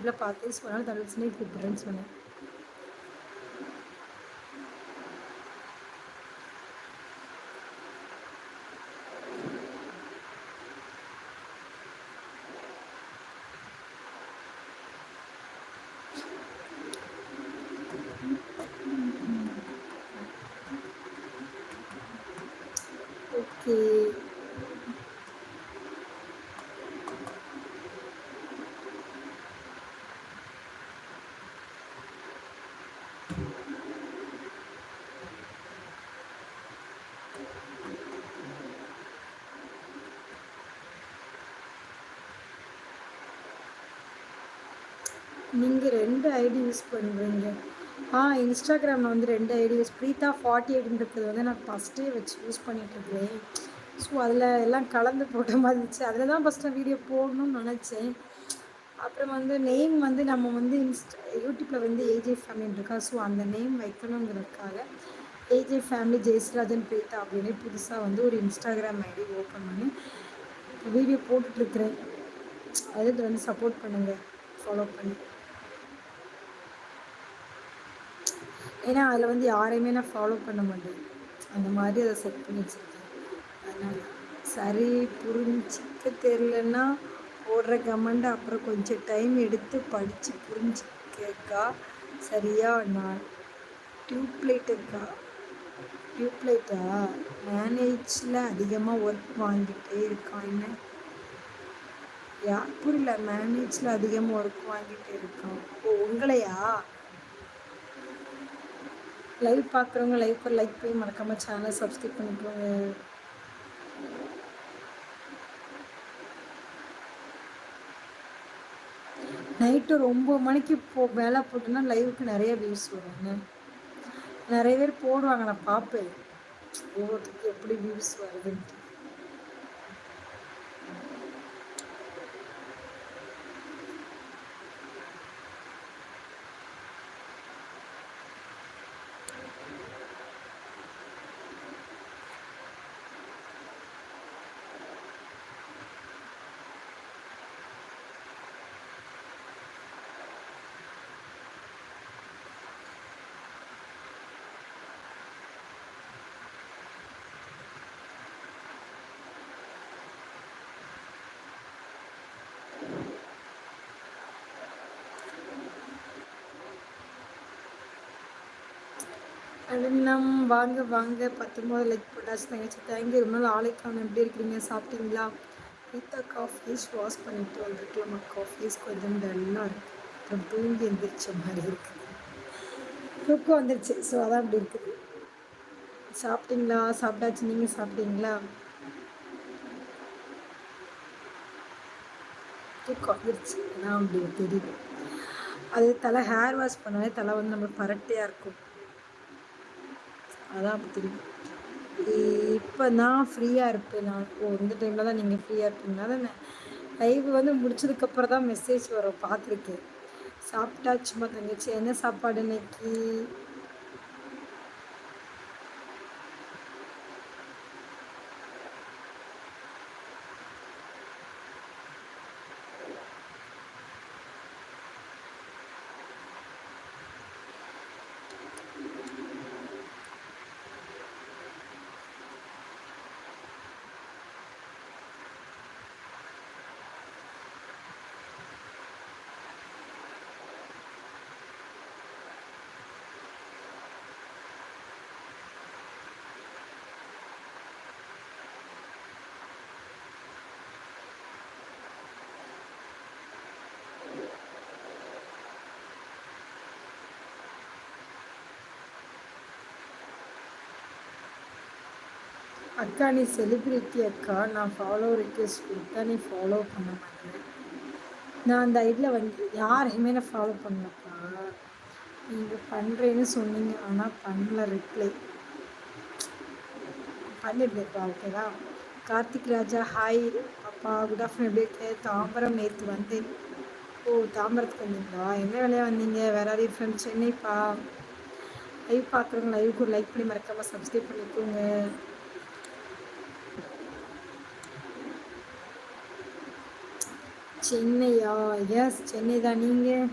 லைவில் பார்த்து சொன்னாலும் தனுஷனே கூப்பிட்றேன்னு சொன்னேன். ஓகே, நீங்கள் 2 ஐடி யூஸ் பண்ணுறீங்க? இன்ஸ்டாகிராமில் வந்து 2 ஐடி யூஸ் ப்ரீதா 48ன்றது வந்து நான் ஃபஸ்ட்டே வச்சு யூஸ் பண்ணிகிட்ருக்கேன். ஸோ அதில் எல்லாம் கலந்து போட்ட மாதிரி இருந்துச்சு. அதில் தான் ஃபஸ்ட்டு வீடியோ போடணும்னு நினச்சேன். அப்புறம் வந்து நேம் வந்து நம்ம வந்து யூடியூப்பில் வந்து ஏஜே ஃபேமிலின்னு இருக்கா. ஸோ அந்த நேம் வைக்கணுங்கிறதுக்காக ஏஜே ஃபேமிலி ஜெயஸ்ராஜன் ப்ரீதா அப்படின்னு புதுசாக வந்து ஒரு இன்ஸ்டாகிராம் ஐடி ஓப்பன் பண்ணி வீடியோ போட்டுட்ருக்குறேன். அதுக்கு வந்து சப்போர்ட் பண்ணுங்கள், ஃபாலோ பண்ணி. ஏன்னா அதில் வந்து யாரையுமே நான் ஃபாலோ பண்ண மாட்டேன். அந்த மாதிரி அதை செட் பண்ணி வச்சுருக்கேன். அதனால் சரி, புரிஞ்சிக்க தெரிலன்னா போடுற கமெண்ட் அப்புறம் கொஞ்சம் டைம் எடுத்து படித்து புரிஞ்சுக்கா. சரியா? நான் டியூப்லைட்டா மேனேஜில் அதிகமாக ஒர்க் வாங்கிட்டே இருக்கான். என்ன புரியல. மேனேஜில் அதிகமாக ஒர்க் வாங்கிட்டே இருக்கான். ஓ, உங்களையா? லைவ் பார்க்குறவங்க லைவ் ஒரு லைக் பண்ணி மறக்காமல் சேனலை சப்ஸ்கிரைப் பண்ணிக்கோங்க. நைட்டு 9 மணிக்கு வேலை போட்டோன்னா லைவுக்கு நிறைய வியூஸ் வருங்க. நிறைய பேர் போடுவாங்க, நான் பார்ப்பேன் ஒவ்வொருத்தருக்கு எப்படி வியூஸ் வருதுன்ட்டு. அண்ணம் வாங்க வாங்க, 19 லைக் போட்டாச்சு தங்கச்சி. தேங்க்யூ. ரொம்ப நாள் ஆளைக்கான. எப்படி இருக்கிறீங்க? சாப்பிட்டீங்களா? ரீதாக்கா ஃபேஸ் வாஷ் பண்ணிட்டு வந்துருக்கலாமாக்கா? ஃபேஸ் கொஞ்சம் டல்லாக இருக்குது. அப்புறம் தூங்கி எந்திரிச்ச மாதிரி இருக்குது. தூக்கம் வந்துருச்சு, ஸோ அதான் அப்படி இருக்குது. சாப்பிட்டீங்களா? சாப்பிட்டாச்சு. நீங்கள் சாப்பிட்டீங்களா? தூக்கம் வந்துருச்சு, அதான் அப்படி தெரியுது. அது தலை ஹேர் வாஷ் பண்ணாலே தலை வந்து நம்மளுக்கு பரட்டையாக இருக்கும், அதான் அப்படி தெரியும். இப்போ நான் ஃப்ரீயாக இருப்பேன். நான் இந்த டைமில் தான் நீங்கள் ஃப்ரீயாக இருப்பீங்களா? தானே லைவ் வந்து முடிச்சதுக்கப்புறம் தான் மெசேஜ் வரும், பார்த்துருக்கேன். சாப்பிட்டாச்சுமா தங்கச்சி. என்ன சாப்பாடு இன்னைக்கு? அக்கா நீ செலிப்ரிட்டி அக்கா, நான் ஃபாலோ ரிக்வெஸ்ட் கொடுத்தா நீ ஃபாலோ பண்ண மாட்டேன். நான் அந்த ஐடியில் வந்து யாரையுமே நான் ஃபாலோ பண்ணலப்பா. நீங்கள் பண்ணுறேன்னு சொன்னீங்க, ஆனால் பண்ணல. ரிப்ளை பண்ணிருந்தேன்ப்பா. ஓகேவா? கார்த்திக் ராஜா ஹாய் அப்பா, குட் ஆஃப்டர்நூன். எப்படி இருக்கு? தாம்பரம் நேற்று வந்தேன். ஓ, தாம்பரத்துக்கு வந்தீங்களா? என்ன வேலையாக வந்தீங்க? வேற யாரையும் ஃப்ரெண்ட்? சென்னைப்பா. லைவ் பார்க்குறவங்க லைவுக்கு ஒரு லைக் பண்ணி மறக்காமல் சப்ஸ்கிரைப் பண்ணிக்கோங்க. சென்னையா? எஸ் சென்னை தான். நீங்க?